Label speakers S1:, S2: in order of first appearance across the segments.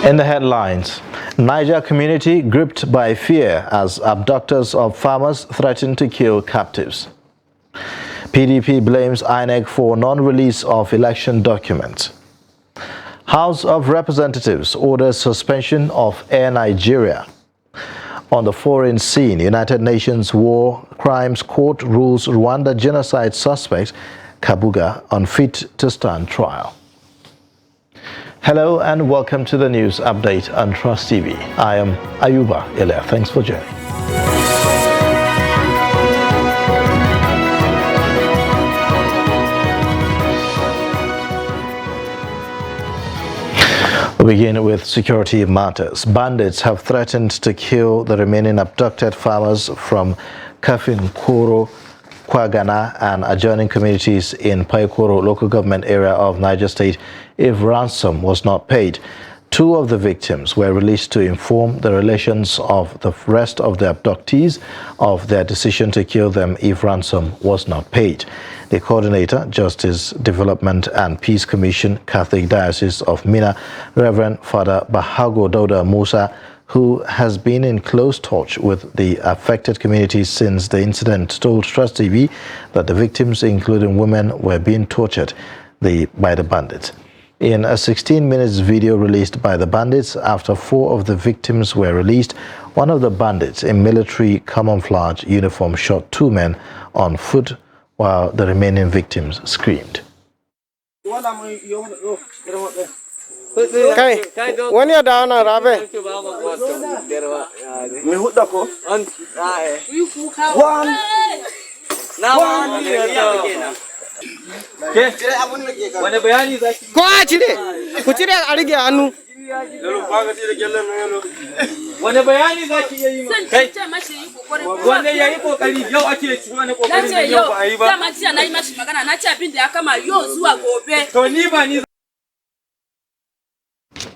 S1: In the headlines, Niger community gripped by fear as abductors of farmers threaten to kill captives. PDP blames INEC for non-release of election documents. House of Representatives orders suspension of Air Nigeria. On the foreign scene, United Nations War Crimes Court rules Rwanda genocide suspect Kabuga unfit to stand trial. Hello and welcome to the news update on Trust TV. I am Ayuba Ilya. Thanks for joining. We begin with security matters. Bandits have threatened to kill the remaining abducted farmers from Kafinkoro, Kwagana and adjoining communities in Paikoro local government area of Niger State if ransom was not paid. Two of the victims were released to inform the relations of the rest of the abductees of their decision to kill them if ransom was not paid. The coordinator, Justice, Development and Peace Commission, Catholic Diocese of Mina, Reverend Father Bahago Dauda Musa, who has been in close touch with the affected communities since the incident, told Trust TV that the victims, including women, were being tortured by the bandits. In a 16-minute video released by the bandits, after 4 of the victims were released, one of the bandits in military camouflage uniform shot 2 men on foot while the remaining victims screamed.
S2: Okay, when you're down, Rabe.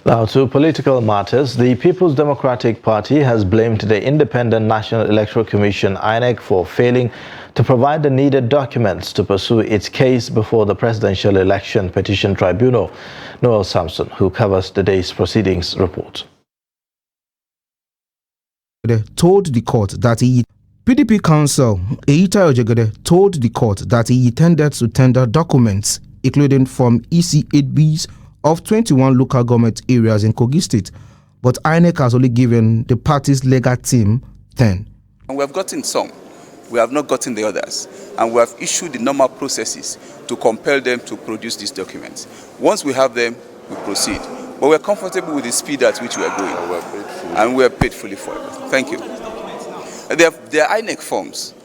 S1: Now to political matters, the People's Democratic Party has blamed the Independent National Electoral Commission INEC for failing to provide the needed documents to pursue its case before the Presidential Election Petition Tribunal. Noel Samson, who covers the day's proceedings, reports.
S3: Told the court that PDP counsel Eita Ojegede told the court that he intended to tender documents, including from EC8Bs of 21 local government areas in Kogi State, but INEC has only given the party's legal team 10.
S4: And we have gotten some. We have not gotten the others. And we have issued the normal processes to compel them to produce these documents. Once we have them, we proceed. But we're comfortable with the speed at which we are going. And we are paid fully for it. Thank you. There are INEC forms.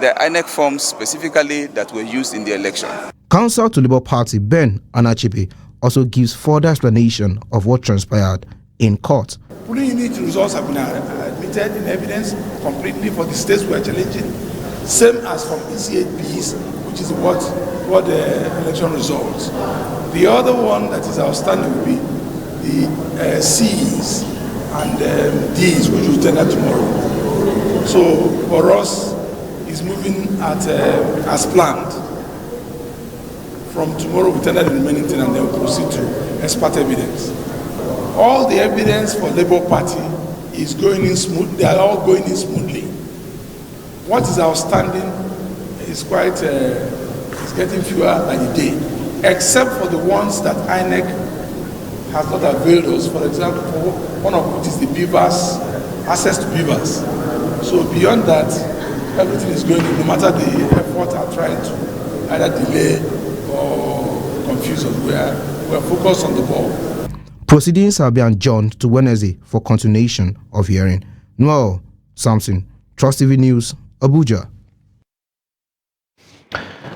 S4: There are INEC forms specifically that were used in the election.
S3: Counsel to Labour Party Ben Anachipe also gives further explanation of what transpired in court.
S5: Polling unit results have been admitted in evidence completely for the states we are challenging, same as from EC8Bs, which is what the election results. The other one that is outstanding will be the Cs and Ds, which will tender tomorrow. So for us, it's moving as planned. From tomorrow, we tender the remaining thing and then we'll proceed to expert evidence. All the evidence for Labour Party is going in smooth. They are all going in smoothly. What is outstanding is quite is getting fewer by the day, except for the ones that INEC has not availed us. For example, one of which is the beavers, access to beavers. So beyond that, everything is going in, no matter the effort are trying to either delay or confuse us. We are focused on the ball.
S3: Proceedings have been adjourned to Wednesday for continuation of hearing. Noel Samson, Trust TV News, Abuja.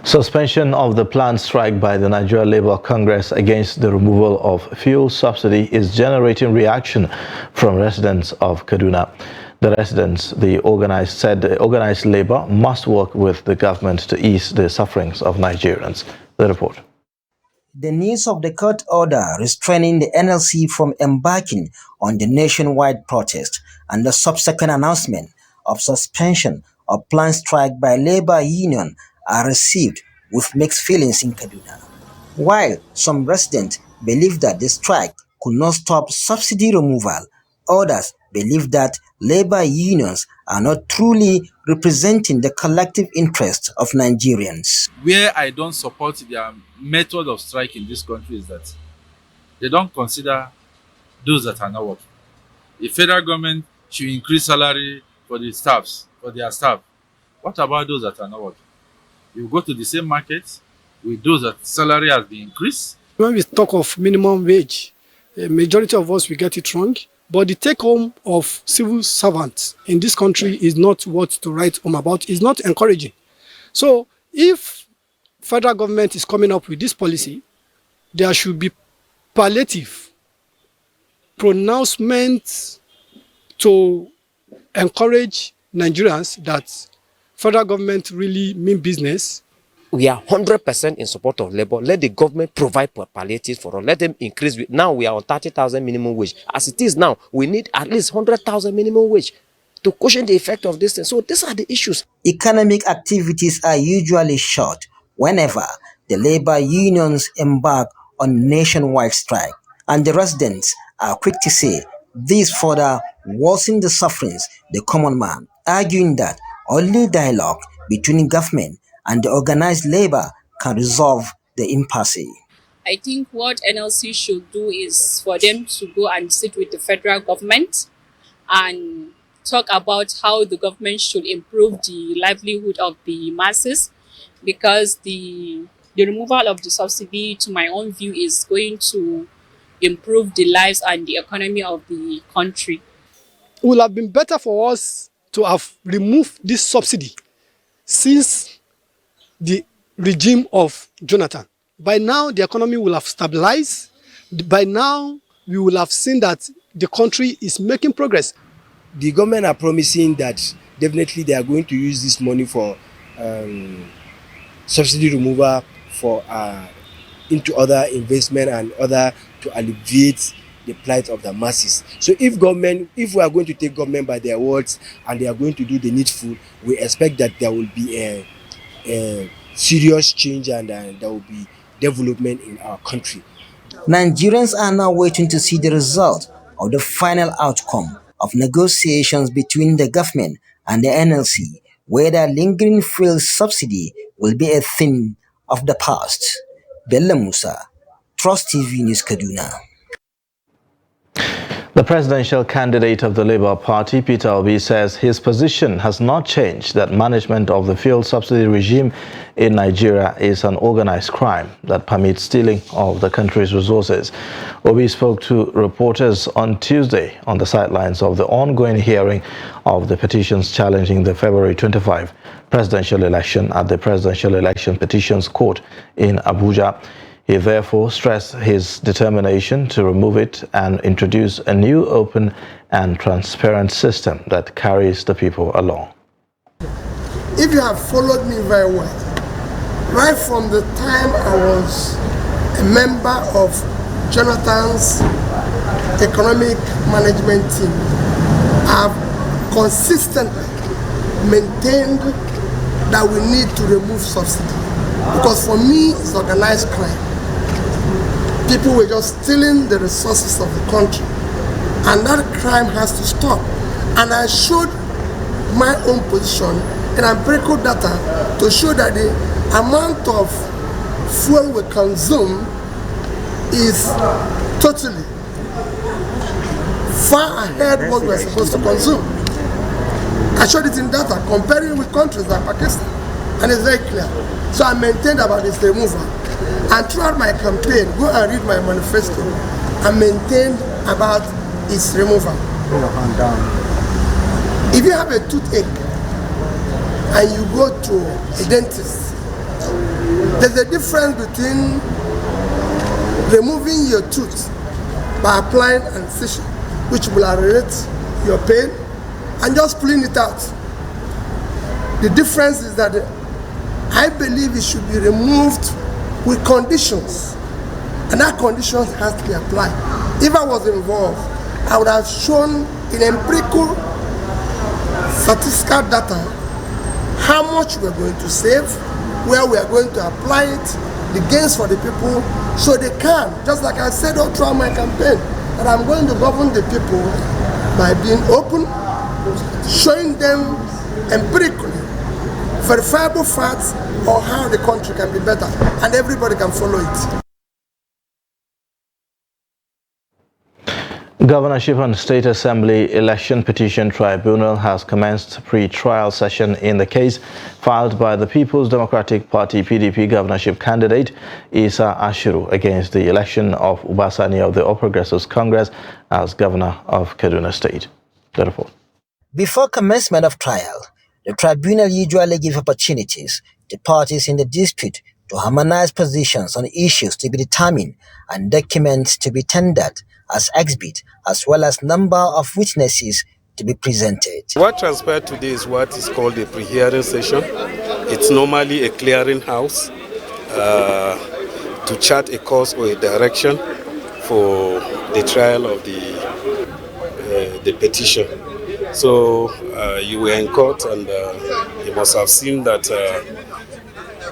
S1: Suspension of the planned strike by the Nigerian Labour Congress against the removal of fuel subsidy is generating reaction from residents of Kaduna. The residents, said the organized labor must work with the government to ease the sufferings of Nigerians. The report.
S6: The news of the court order restraining the NLC from embarking on the nationwide protest and the subsequent announcement of suspension of planned strike by labor union are received with mixed feelings in Kaduna. While some residents believe that the strike could not stop subsidy removal. Others believe that labor unions are not truly representing the collective interest of Nigerians.
S7: Where I don't support their method of strike in this country is that they don't consider those that are not working. The federal government should increase salary for the staffs, for their staff. What about those that are not working? You go to the same market with those that salary has been increased.
S8: When we talk of minimum wage, a majority of us will get it wrong. But the take-home of civil servants in this country is not what to write home about. It's not encouraging. So if federal government is coming up with this policy, there should be palliative pronouncements to encourage Nigerians that federal government really mean business.
S9: We are 100% in support of labor. Let the government provide palliatives for us. Let them increase. Now we are on 30,000 minimum wage. As it is now, we need at least 100,000 minimum wage to cushion the effect of this thing. So these are the issues.
S6: Economic activities are usually short whenever the labor unions embark on nationwide strike, and the residents are quick to say this further worsens the sufferings the common man, arguing that only dialogue between government and the organized labor can resolve the impasse.
S10: I think what NLC should do is for them to go and sit with the federal government and talk about how the government should improve the livelihood of the masses, because the removal of the subsidy, to my own view, is going to improve the lives and the economy of the country.
S8: It would have been better for us to have removed this subsidy since the regime of Jonathan. By now, the economy will have stabilized. By now, we will have seen that the country is making progress.
S11: The government are promising that definitely they are going to use this money for subsidy removal for into other investment and other to alleviate the plight of the masses. So if we are going to take government by their words and they are going to do the needful, we expect that there will be a serious change and there will be development in our country.
S6: Nigerians are now waiting to see the result of the final outcome of negotiations between the government and the NLC, whether lingering fuel subsidy will be a thing of the past. Bella Musa, Trust TV News, Kaduna.
S1: The presidential candidate of the Labour Party, Peter Obi, says his position has not changed, that management of the fuel subsidy regime in Nigeria is an organized crime that permits stealing of the country's resources. Obi spoke to reporters on Tuesday on the sidelines of the ongoing hearing of the petitions challenging the February 25 presidential election at the Presidential Election Petitions Court in Abuja. He therefore stressed his determination to remove it and introduce a new open and transparent system that carries the people along.
S5: If you have followed me very well, right from the time I was a member of Jonathan's economic management team, I've consistently maintained that we need to remove subsidy. Because for me, it's organized crime. People were just stealing the resources of the country, and that crime has to stop. And I showed my own position in empirical data to show that the amount of fuel we consume is totally far ahead of what we're supposed to consume. I showed it in data, comparing with countries like Pakistan, and it's very clear. So I maintained about its removal. And throughout my campaign, go and read my manifesto, I maintained about its removal. If you have a toothache and you go to a dentist, there's a difference between removing your tooth by applying anesthesia, which will alleviate your pain, and just pulling it out. The difference is that I believe it should be removed with conditions, and that condition has to be applied. If I was involved, I would have shown in empirical statistical data how much we're going to save, where we are going to apply it,
S12: the gains for the people, so they can, just like I said all throughout my campaign, that I'm going to govern the people by being open, showing them empirically verifiable facts on how the country can be better, and everybody can follow it.
S1: Governorship and State Assembly Election Petition Tribunal has commenced pre-trial session in the case filed by the People's Democratic Party PDP governorship candidate Isa Ashiru against the election of Ubasani of the All Progressives Congress as governor of Kaduna State. The report.
S6: Before commencement of trial, the tribunal usually gives opportunities to parties in the dispute to harmonize positions on issues to be determined and documents to be tendered as exhibit, as well as number of witnesses to be presented.
S13: What transpired today is what is called a pre-hearing session. It's normally a clearing house to chart a course or a direction for the trial of the petition. So you were in court, and you must have seen that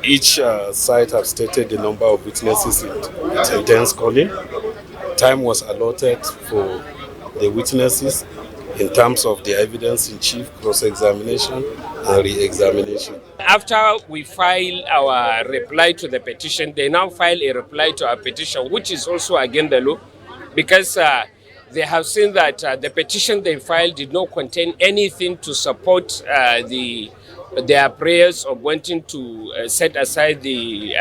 S13: each side have stated the number of witnesses it intends calling. Time was allotted for the witnesses in terms of the evidence in chief, cross-examination and re-examination.
S14: After we file our reply to the petition, they now file a reply to our petition, which is also against the law, because they have seen that the petition they filed did not contain anything to support their prayers of wanting to set aside the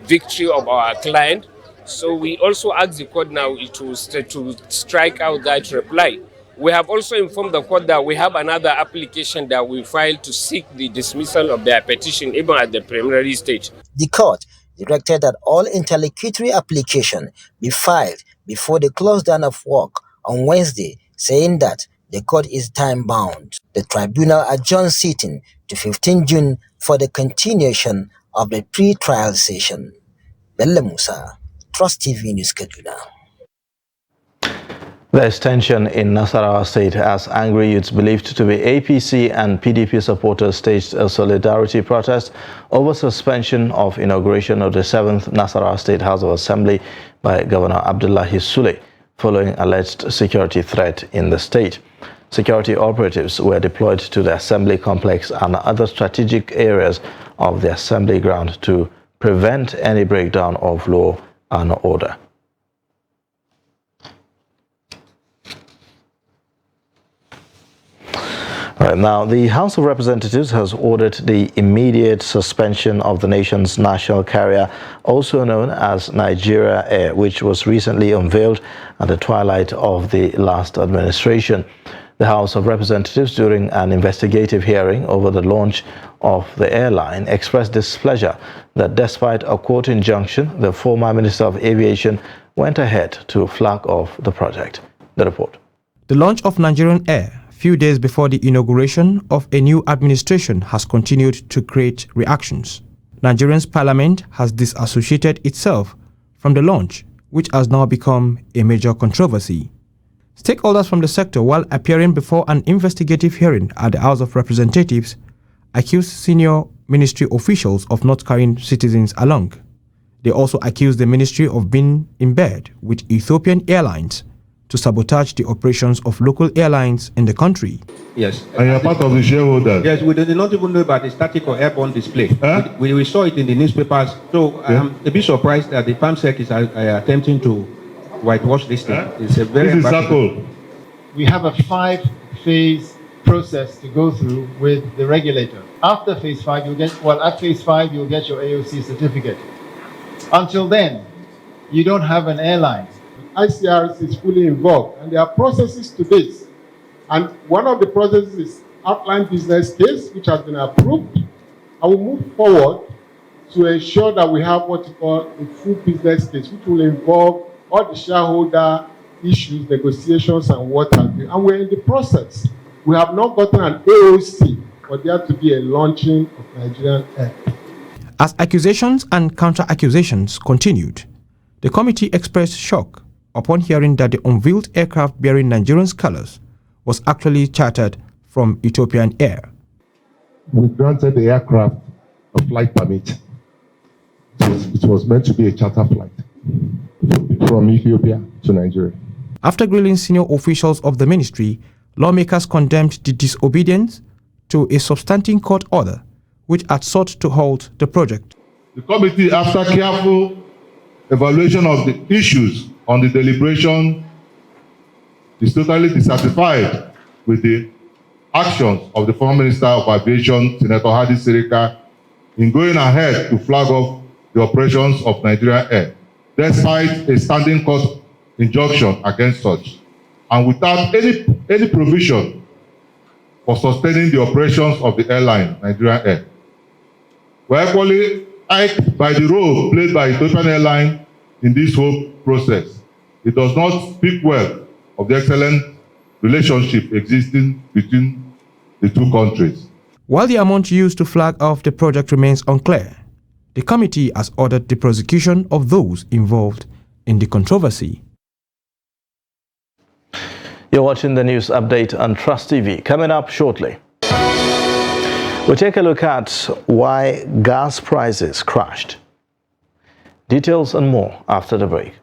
S14: victory of our client. So we also asked the court now to strike out that reply. We have also informed the court that we have another application that we filed to seek the dismissal of their petition even at the preliminary stage.
S6: The court directed that all interlocutory application be filed before the close down of work on Wednesday, saying that the court is time-bound. The tribunal adjourned sitting to 15 June for the continuation of the pre-trial session. Bello Musa, Trust TV News, Kaduna.
S1: There is tension in Nasarawa State as angry youths believed to be APC and PDP supporters staged a solidarity protest over suspension of inauguration of the 7th Nasarawa State House of Assembly by Governor Abdullahi Sule, following alleged security threat in the state. Security operatives were deployed to the assembly complex and other strategic areas of the assembly ground to prevent any breakdown of law and order. Right now, the House of Representatives has ordered the immediate suspension of the nation's national carrier, also known as Nigerian Air, which was recently unveiled at the twilight of the last administration. The House of Representatives, during an investigative hearing over the launch of the airline, expressed displeasure that despite a court injunction, the former Minister of Aviation went ahead to flag off the project. The report.
S3: The launch of Nigerian Air few days before the inauguration of a new administration has continued to create reactions. Nigeria's parliament has disassociated itself from the launch, which has now become a major controversy. Stakeholders from the sector, while appearing before an investigative hearing at the House of Representatives, accused senior ministry officials of not carrying citizens along. They also accused the ministry of being in bed with Ethiopian Airlines to sabotage the operations of local airlines in the country.
S15: Yes.
S16: And you're part of the shareholders?
S15: Yes, we did not even know about the static or airborne display. Huh? We saw it in the newspapers, so I'm a bit surprised that the PAMSEC is attempting to whitewash this thing. It's a very
S17: We have a 5-phase process to go through with the regulator. After phase 5, at phase 5, you'll get your AOC certificate. Until then, you don't have an airline.
S18: ICRC is fully involved, and there are processes to this. And one of the processes is outline business case, which has been approved. I will move forward to ensure that we have what you call a full business case, which will involve all the shareholder issues, negotiations, and what have you. And we're in the process. We have not gotten an AOC for there to be a launching of Nigerian Air.
S3: As accusations and counter-accusations continued, the committee expressed shock upon hearing that the unveiled aircraft bearing Nigerian colors was actually chartered from Ethiopian Air.
S16: We granted the aircraft a flight permit.
S18: It was meant to be a charter flight from Ethiopia to Nigeria.
S3: After grilling senior officials of the ministry, lawmakers condemned the disobedience to a substantive court order which had sought to halt the project.
S18: The committee, after careful evaluation of the issues on the deliberation, is totally dissatisfied with the actions of the former Minister of Aviation, Senator Hadi Sirika, in going ahead to flag off the operations of Nigerian Air, despite a standing court injunction against such, and without any provision for sustaining the operations of the airline, Nigerian Air. We are equally irked by the role played by Ethiopian Airlines in this whole process. It does not speak well of the excellent relationship existing between the two countries.
S3: While the amount used to flag off the project remains unclear, the committee has ordered the prosecution of those involved in the controversy.
S1: You're watching the news update on Trust TV. Coming up shortly, we'll take a look at why gas prices crashed. Details and more after the break.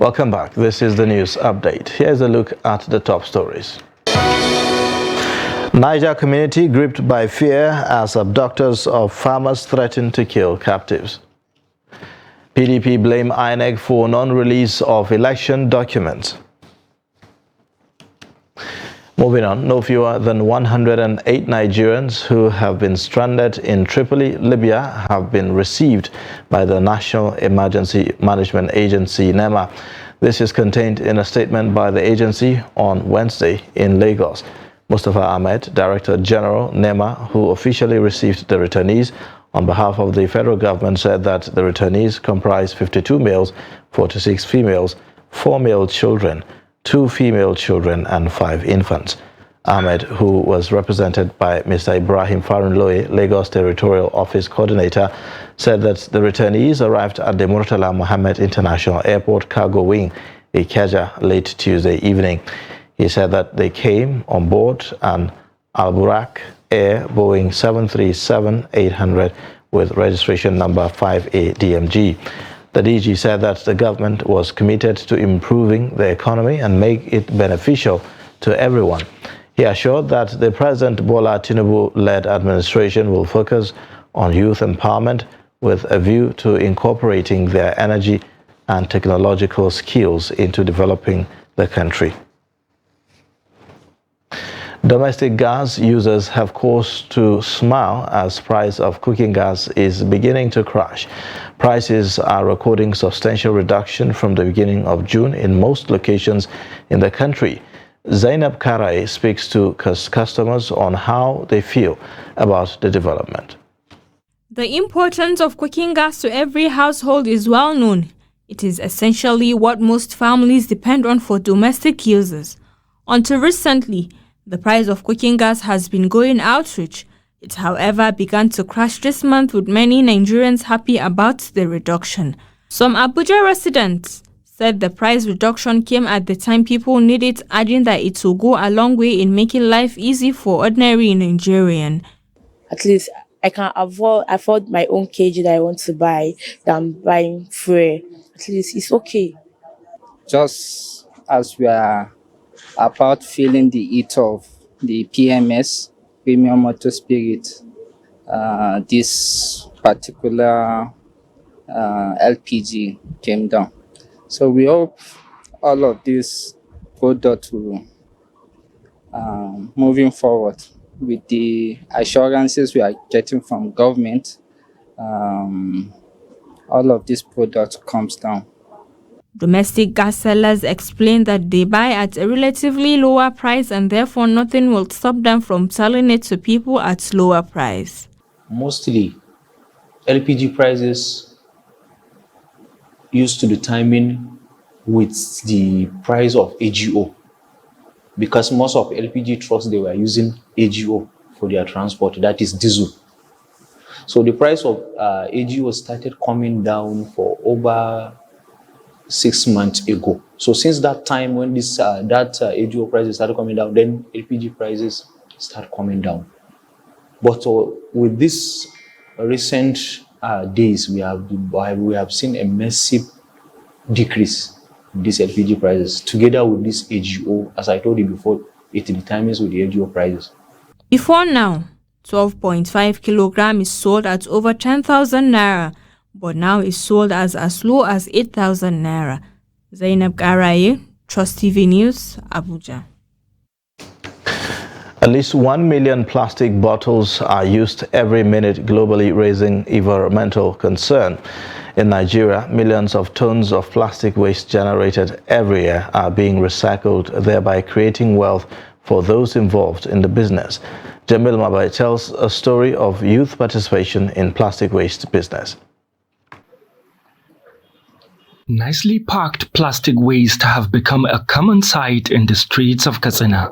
S1: Welcome back. This is the news update. Here's a look at the top stories. Niger community gripped by fear as abductors of farmers threaten to kill captives. PDP blame INEC for non-release of election documents. Moving on, no fewer than 108 Nigerians who have been stranded in Tripoli, Libya, have been received by the National Emergency Management Agency, NEMA. This is contained in a statement by the agency on Wednesday in Lagos. Mustafa Ahmed, Director General, NEMA, who officially received the returnees on behalf of the federal government, said that the returnees comprise 52 males, 46 females, 4 male children, 2 female children and 5 infants. Ahmed, who was represented by Mr. Ibrahim Farunloe, Lagos Territorial Office Coordinator, said that the returnees arrived at the Murtala Mohammed International Airport cargo wing, Ikeja, late Tuesday evening. He said that they came on board an Al Burak Air Boeing 737-800 with registration number 5A DMG. The DG said that the government was committed to improving the economy and make it beneficial to everyone. He assured that the President Bola Tinubu-led administration will focus on youth empowerment with a view to incorporating their energy and technological skills into developing the country. Domestic gas users have cause to smile as price of cooking gas is beginning to crash. Prices are recording substantial reduction from the beginning of June in most locations in the country. Zainab Karai speaks to customers on how they feel about the development.
S16: The importance of cooking gas to every household is well known. It is essentially what most families depend on for domestic uses. Until recently, the price of cooking gas has been going outreach. It, however, began to crash this month with many Nigerians happy about the reduction. Some Abuja residents said the price reduction came at the time people need it, adding that it will go a long way in making life easy for ordinary Nigerian.
S19: At least I can afford my own kg that I want to buy than buying fuel. At least it's okay.
S20: Just as we are about feeling the heat of the PMS, Premium Motor Spirit, this particular LPG came down. So we hope all of these products will moving forward with the assurances we are getting from government, all of these products comes down.
S16: Domestic gas sellers explain that they buy at a relatively lower price and therefore nothing will stop them from selling it to people at lower price.
S21: Mostly, LPG prices used to determine with the price of AGO, because most of LPG trucks, they were using AGO for their transport, that is diesel. So the price of AGO started coming down for over 6 months ago. So since that time, when this AGO prices started coming down, then LPG prices start coming down. But with this recent days, we have seen a massive decrease in these LPG prices. Together with this AGO, as I told you before, it determines with the AGO prices.
S16: Before now, 12.5 kilogram is sold at over 10,000 naira, but now is sold as low as 8,000 naira. Zainab Garaye, Trust TV News, Abuja.
S1: At least 1 million plastic bottles are used every minute globally, raising environmental concern. In Nigeria, millions of tons of plastic waste generated every year are being recycled, thereby creating wealth for those involved in the business. Jamil Mabai tells a story of youth participation in plastic waste business.
S22: Nicely packed plastic waste have become a common sight in the streets of Katsina.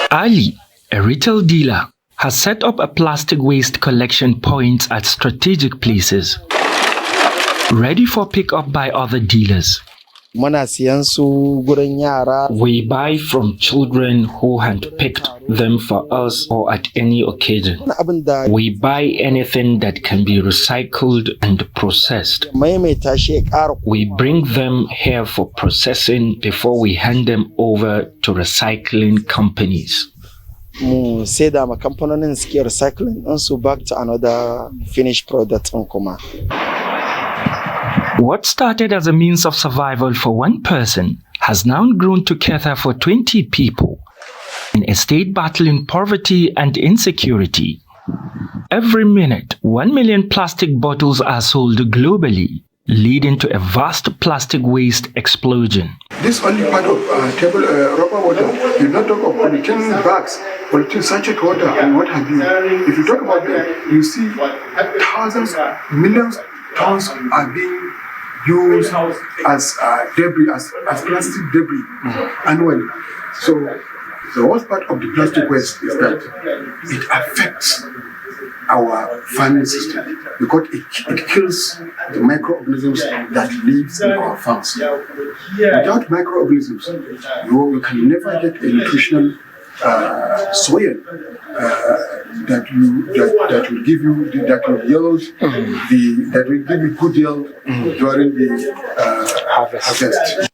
S22: Ali, a retail dealer, has set up a plastic waste collection point at strategic places, ready for pickup by other dealers. We buy from children who hand-picked them for us or at any occasion. We buy anything that can be recycled and processed. We bring them here for processing before we hand them over to recycling companies.
S23: Back to another finished product on Kuma.
S22: What started as a means of survival for one person has now grown to cater for 20 people in a state battling poverty and insecurity. Every minute, 1 million plastic bottles are sold globally, leading to a vast plastic waste explosion.
S24: This only part of rubber water. You not talk of polythene bags, polythene sachet water, and what have you. If you talk about that, you see thousands, millions tons are being used as debris, as plastic debris annually. So the worst part of the plastic waste is that it affects our farming system because it kills the microorganisms that live in our farms. Without microorganisms, you can never get a nutritional soil that will give you good yield during the harvest.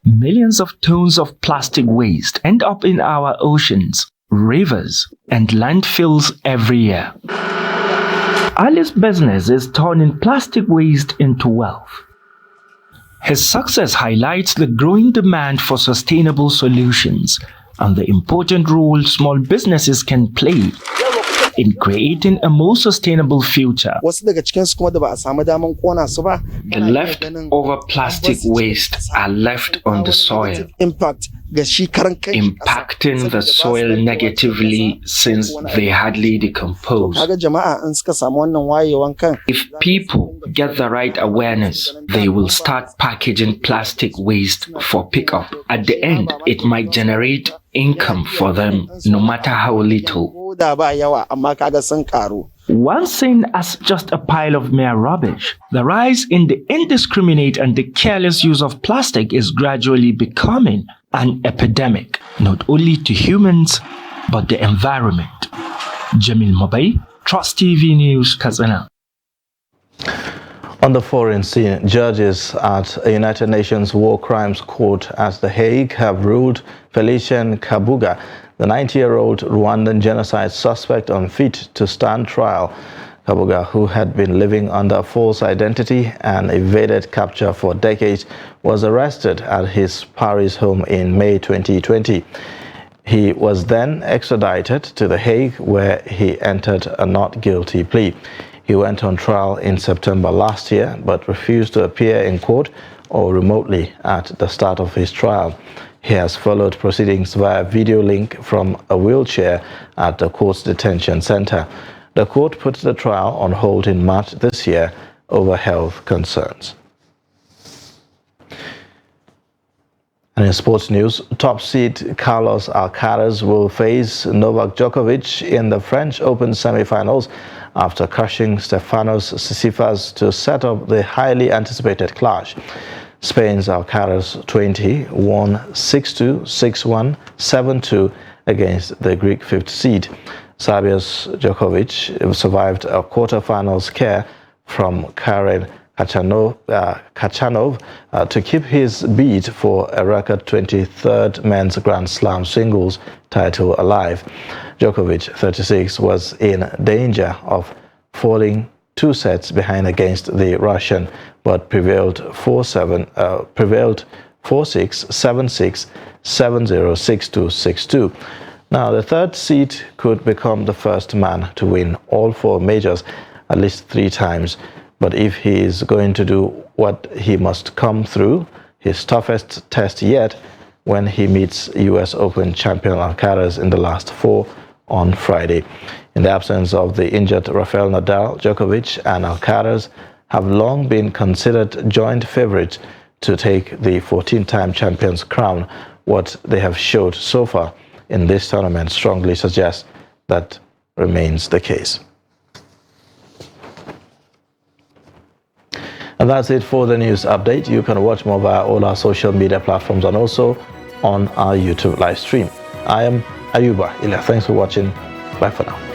S22: Millions of tons of plastic waste end up in our oceans, rivers, and landfills every year. Ali's business is turning plastic waste into wealth. His success highlights the growing demand for sustainable solutions and the important role small businesses can play in creating a more sustainable future. The leftover plastic waste are left on the soil, impacting the soil negatively since they hardly decompose. If people get the right awareness, they will start packaging plastic waste for pickup. At the end, it might generate income for them, no matter how little. Once seen as just a pile of mere rubbish, the rise in the indiscriminate and the careless use of plastic is gradually becoming an epidemic, not only to humans, but the environment. Jamil Mabai, Trust TV News, Katsina.
S1: On the foreign scene, judges at a United Nations War Crimes Court at The Hague have ruled Felicien Kabuga, the 90-year-old Rwandan genocide suspect, unfit to stand trial. Kabuga, who had been living under a false identity and evaded capture for decades, was arrested at his Paris home in May 2020. He was then extradited to The Hague, where he entered a not guilty plea. He went on trial in September last year, but refused to appear in court or remotely at the start of his trial. He has followed proceedings via video link from a wheelchair at the court's detention center. The court put the trial on hold in March this year over health concerns. And in sports news, top seed Carlos Alcaraz will face Novak Djokovic in the French Open semi-finals after crushing Stefanos Tsitsipas to set up the highly anticipated clash. Spain's Alcaraz 20 won 6-2, 6-1, 7-2 against the Greek fifth seed. Serbia's Djokovic survived a quarter-final scare from Karen Khachanov to keep his bid for a record 23rd men's Grand Slam singles title alive. Djokovic, 36, was in danger of falling 2 sets behind against the Russian, but prevailed 4-6, 7-6, 7-0, 6-2, 6-2. Now, the third seed could become the first man to win all 4 majors at least 3 times. But if he is going to do what he must come through, his toughest test yet, when he meets US Open champion Alcaraz in the last 4 on Friday. In the absence of the injured Rafael Nadal, Djokovic and Alcaraz have long been considered joint favorites to take the 14-time champion's crown. What they have showed so far in this tournament strongly suggests that remains the case. And that's it for the news update. You can watch more via all our social media platforms and also on our YouTube live stream. I am Ayuba Ila. Thanks for watching. Bye for now.